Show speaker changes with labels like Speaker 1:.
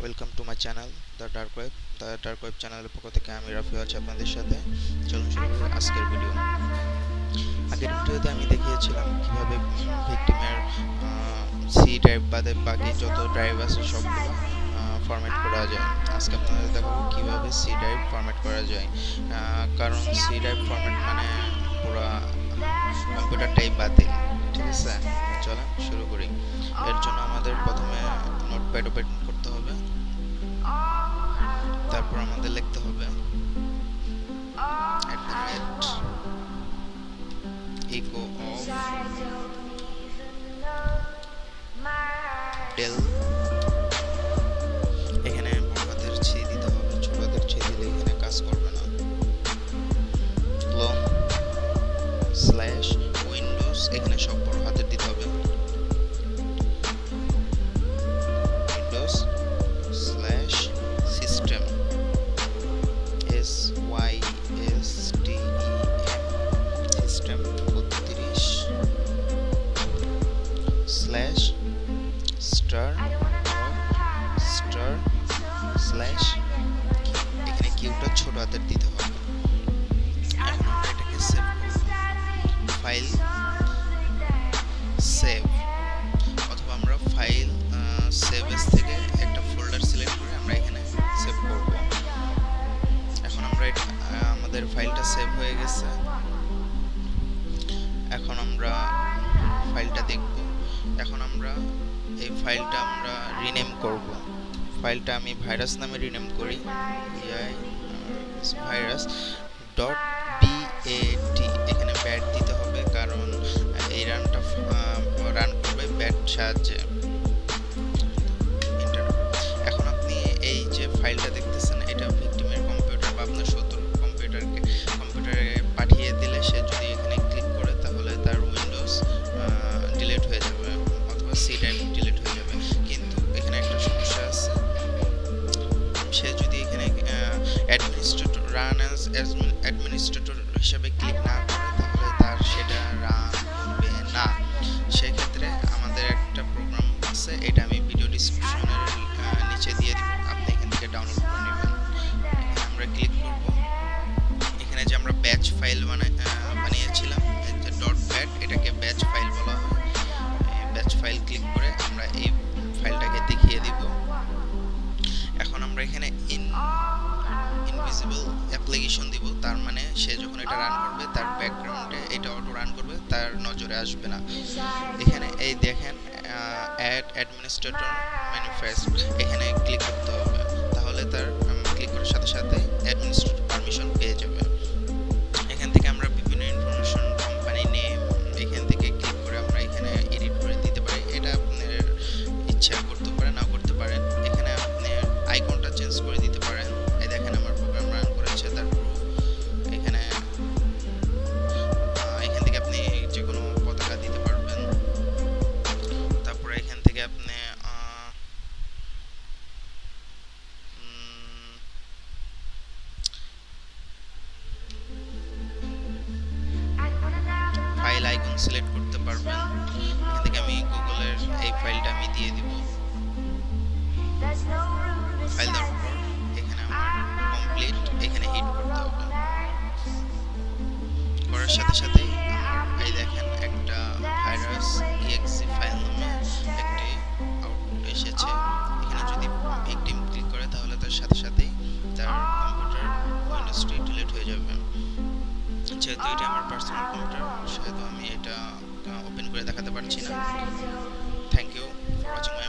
Speaker 1: Welcome to my channel the dark web চ্যানেলের পক্ষ থেকে আমি রাফি আছি আপনাদের সাথে। চলুন শুরু করি আজকের ভিডিও। আগের ভিডিওতে আমি দেখিয়েছিলাম কিভাবে ভিকটিমের সি ড্রাইভ বাদে বাকি যত ড্রাইভ আছে সবগুলো ফরম্যাট করা যায়। আজকে আপনাদের দেখাবো কিভাবে সি ড্রাইভ ফরম্যাট করা যায়, কারণ সি ড্রাইভ ফরম্যাট মানে পুরো কম্পিউটারটাই বাতিল। ঠিক আছে, চলেন শুরু করি। এর জন্য আমাদের প্রথমে নোটপ্যাড ওপেন করতে হবে, তারপর আমাদের লিখতে হবে echo of del। এখানে বড় হাতের ছি দিতে হবে, ছোট হাতের ছি দিলে এখানে কাজ করবে না। clone স্ল্যাশ উইন্ডোজ, এখানে সব বড় হাতের দিতে হবে। Windows slash system SYSTEM system 32 slash star slash, এখানে কিউটা ছোট হাতের দিতে হবে। এখন আমরা এটাকে সেভ করব, ফাইল সেভ, অথবা আমরা ফাইল সেভ এস থেকে একটা ফোল্ডার সিলেক্ট করে আমরা এখানে সেভ করব। এখন আমরা আমাদের ফাইলটা সেভ হয়ে গেছে। এখন আমরা ফাইলটা দেখব। এখন আমরা এই ফাইলটা আমরা রিনেম করব। ফাইলটা আমি ভাইরাস নামে রিনেম করি, ভাইরাস ডট বিএটি। এখানে ব্যাট দিতে হবে কারণ এই রানটা রান করবে ব্যাট সাহায্যে। এখন আপনি এই যে ফাইলটা দেখতেছেন, এটা ভিকটিমের কম্পিউটার বা আপনার শত্রু কম্পিউটারে পাঠিয়ে দিলে সে যদি এখানে ক্লিক করে তাহলে তার উইন্ডোজ ডিলিট হয়ে যাবে অথবা সি ড্রাইভ ডিলিট হয়ে যাবে। কিন্তু এখানে একটা সমস্যা আছে, সে যদি এখানে অ্যাডমিনিস্ট্রেটর রান অ্যাজ অ্যাডমিনিস্ট্রেটর হিসেবে ক্লিক না করে তাহলে তার সেটা রান করবে না। সেক্ষেত্রে আমাদের একটা প্রোগ্রাম আছে, এটা আমি ভিডিও ডিসক্রিপশনের নিচে দিয়ে দিব, আপনি এখান থেকে ডাউনলোড করে নেবেন। এখানে আমরা ক্লিক করব, এখানে যে আমরা ব্যাচ ফাইল বানিয়েছিলাম ডট ব্যাট, এটাকে ব্যাচ ফাইল বলা হয়। ব্যাচ ফাইল ক্লিক করে আমরা এই ফাইলটাকে দেখিয়ে দিব। এখন আমরা এখানে ইনভিজিবল অ্যাপ্লিকেশন দিব, তার মানে সে যখন এটা রান করবে তার ব্যাকগ্রাউন্ডে এটা অটো রান করবে, তার নজরে আসবে না। এখানে এই দেখেন অ্যাড অ্যাডমিনিস্ট্রেটর ম্যানিফেস্ট, এখানে ক্লিক করতে হবে, তাহলে তার ক্লিক করার সাথে সাথে অ্যাডমিনিস্ট্রেটর পারমিশন পেয়ে যাবে। এখান থেকে আমরা বিভিন্ন ইনফরমেশন, কোম্পানি নেম, এখান থেকে ক্লিক করে আমরা এখানে এডিট করে দিতে পারি। এটা আপনার ইচ্ছা করতে পারেন, নাও করতে পারেন। এখানে আপনি আইকনটা চেঞ্জ করে দিতে পারেন। এই দেখেন আমার প্রোগ্রাম রান করেছে, তার প্রুফ এখানে। এখান থেকে আপনি যে কোনো পতাকা দিতে পারবেন। তারপরে এখান থেকে আপনি ফাইল আইকন সিলেক্ট করতে পারবেন। এখান থেকে আমি গুগলের এই ফাইলটা আমি দিয়ে দিব। ফাইল দেওয়ার পর এখানে আমার কমপ্লিট, এখানে হিট করতে হবে। করার সাথে সাথেই এই দেখেন একটা ভাইরাস exe ফাইল নামে একটি আউটপুট এসেছে। এখানে যদি ভিকটিম ক্লিক করে তাহলে তার সাথে সাথেই তার কম্পিউটার উইন্ডোজটি ডিলিট হয়ে যাবে। যেহেতু এটা আমার পার্সোনাল কম্পিউটার সেহেতু আমি এটা ওপেন করে দেখাতে পারছি না। Thank you for watching my